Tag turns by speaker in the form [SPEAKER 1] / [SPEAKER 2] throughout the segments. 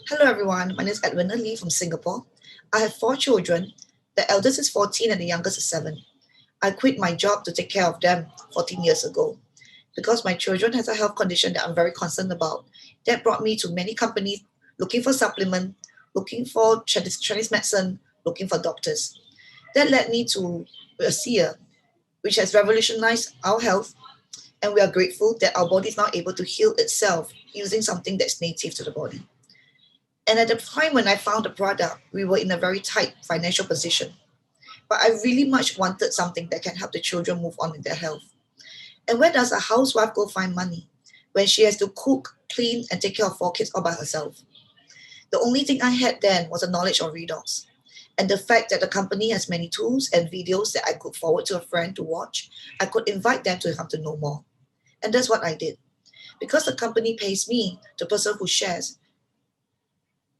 [SPEAKER 1] Hello everyone, my name is Edwina Lee from Singapore. I have four children. The eldest is 14 and the youngest is 7. I quit my job to take care of them 14 years ago because my children has a health condition that I'm very concerned about. That brought me to many companies looking for supplement, looking for Chinese medicine, looking for doctors. That led me to ASEA, which has revolutionized our health, and we are grateful that our body is now able to heal itself using something that's native to the body. And at the time when I found the product, we were in a very tight financial position. But I really much wanted something that can help the children move on in their health. And where does a housewife go find money when she has to cook, clean, and take care of 4 kids all by herself? The only thing I had then was a knowledge of redox. And the fact that the company has many tools and videos that I could forward to a friend to watch, I could invite them to come to know more. And that's what I did. Because the company pays me, the person who shares,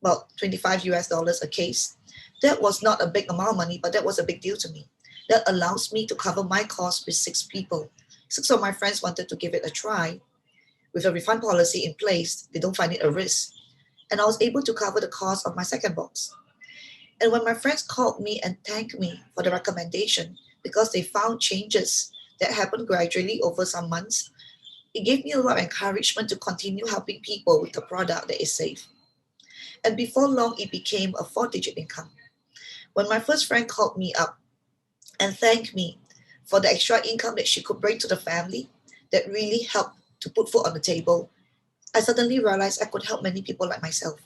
[SPEAKER 1] about 25 US dollars a case. That was not a big amount of money, but that was a big deal to me. That allows me to cover my costs with 6 people. 6 of my friends wanted to give it a try. With a refund policy in place, they don't find it a risk. And I was able to cover the cost of my second box. And when my friends called me and thanked me for the recommendation because they found changes that happened gradually over some months, it gave me a lot of encouragement to continue helping people with a product that is safe. And before long, it became a 4 digit income. When my first friend called me up and thanked me for the extra income that she could bring to the family that really helped to put food on the table, I suddenly realized I could help many people like myself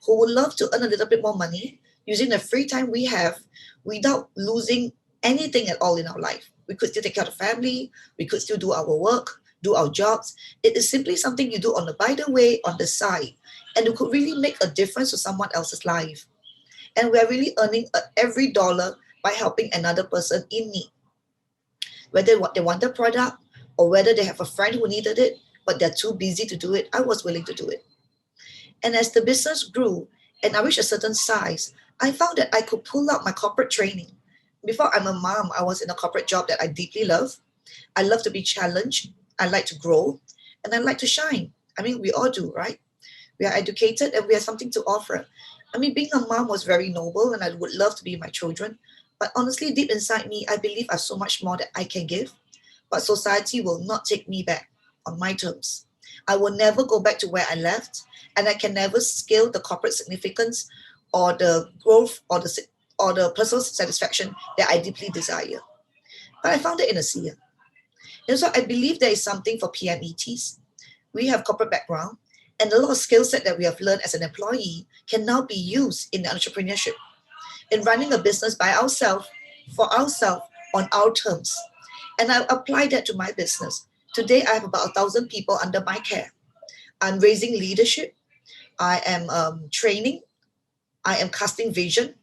[SPEAKER 1] who would love to earn a little bit more money using the free time we have without losing anything at all in our life. We could still take care of the family, we could still do our work, do our jobs. It is simply something you do on the by the way, on the side, and it could really make a difference to someone else's life. And we're really earning every dollar by helping another person in need, whether what they want the product or whether they have a friend who needed it, but they're too busy to do it. I was willing to do it. And as the business grew and I reached a certain size, I found that I could pull out my corporate training. Before I'm a mom, I was in a corporate job that I deeply love. I love to be challenged. I like to grow and I like to shine. I mean, we all do, right? We are educated and we have something to offer. I mean, being a mom was very noble and I would love to be my children. But honestly, deep inside me, I believe I have so much more that I can give. But society will not take me back on my terms. I will never go back to where I left, and I can never scale the corporate significance or the growth or the personal satisfaction that I deeply desire. But I found it in ASEA. And so I believe there is something for PMETs. We have corporate background, and a lot of skill set that we have learned as an employee can now be used in entrepreneurship, in running a business by ourselves, for ourselves, on our terms. And I apply that to my business. Today, I have about 1,000 people under my care. I'm raising leadership. I am training. I am casting vision.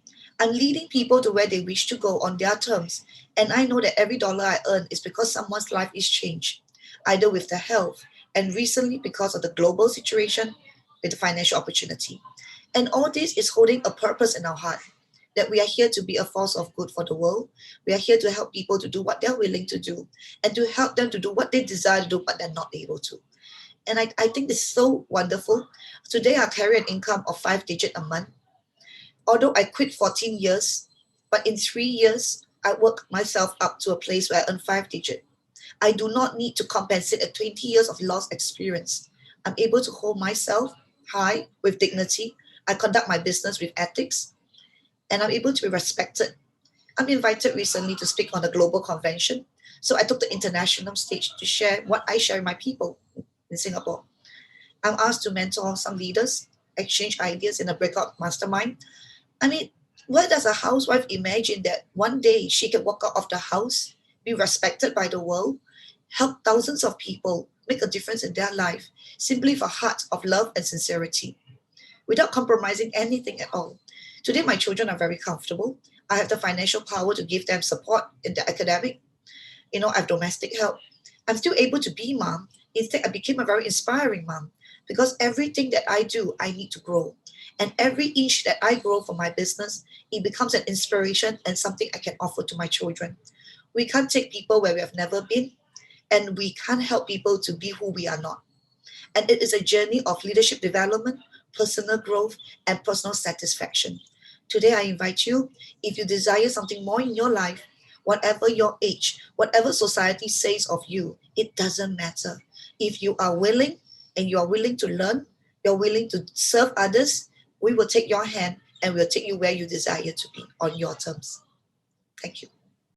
[SPEAKER 1] I'm leading people to where they wish to go on their terms. And I know that every dollar I earn is because someone's life is changed, either with their health and recently because of the global situation with the financial opportunity. And all this is holding a purpose in our heart that we are here to be a force of good for the world. We are here to help people to do what they're willing to do and to help them to do what they desire to do, but they're not able to. And I think this is so wonderful. Today, I carry an income of 5 digit a month. Although I quit 14 years, but in 3 years, I worked myself up to a place where I earn 5 digit. I do not need to compensate a 20 years of lost experience. I'm able to hold myself high with dignity. I conduct my business with ethics, and I'm able to be respected. I'm invited recently to speak on a global convention. So I took the international stage to share what I share with my people in Singapore. I'm asked to mentor some leaders, exchange ideas in a breakout mastermind. I mean, where does a housewife imagine that one day she can walk out of the house, be respected by the world, help thousands of people, make a difference in their life, simply for hearts of love and sincerity, without compromising anything at all? Today, my children are very comfortable. I have the financial power to give them support in their academic. I have domestic help. I'm still able to be mom. Instead, I became a very inspiring mom because everything that I do, I need to grow. And every inch that I grow for my business, it becomes an inspiration and something I can offer to my children. We can't take people where we have never been, and we can't help people to be who we are not. And it is a journey of leadership development, personal growth, and personal satisfaction. Today, I invite you, if you desire something more in your life, whatever your age, whatever society says of you, it doesn't matter. If you are willing and you are willing to learn, you're willing to serve others, we will take your hand and we'll take you where you desire to be on your terms. Thank you.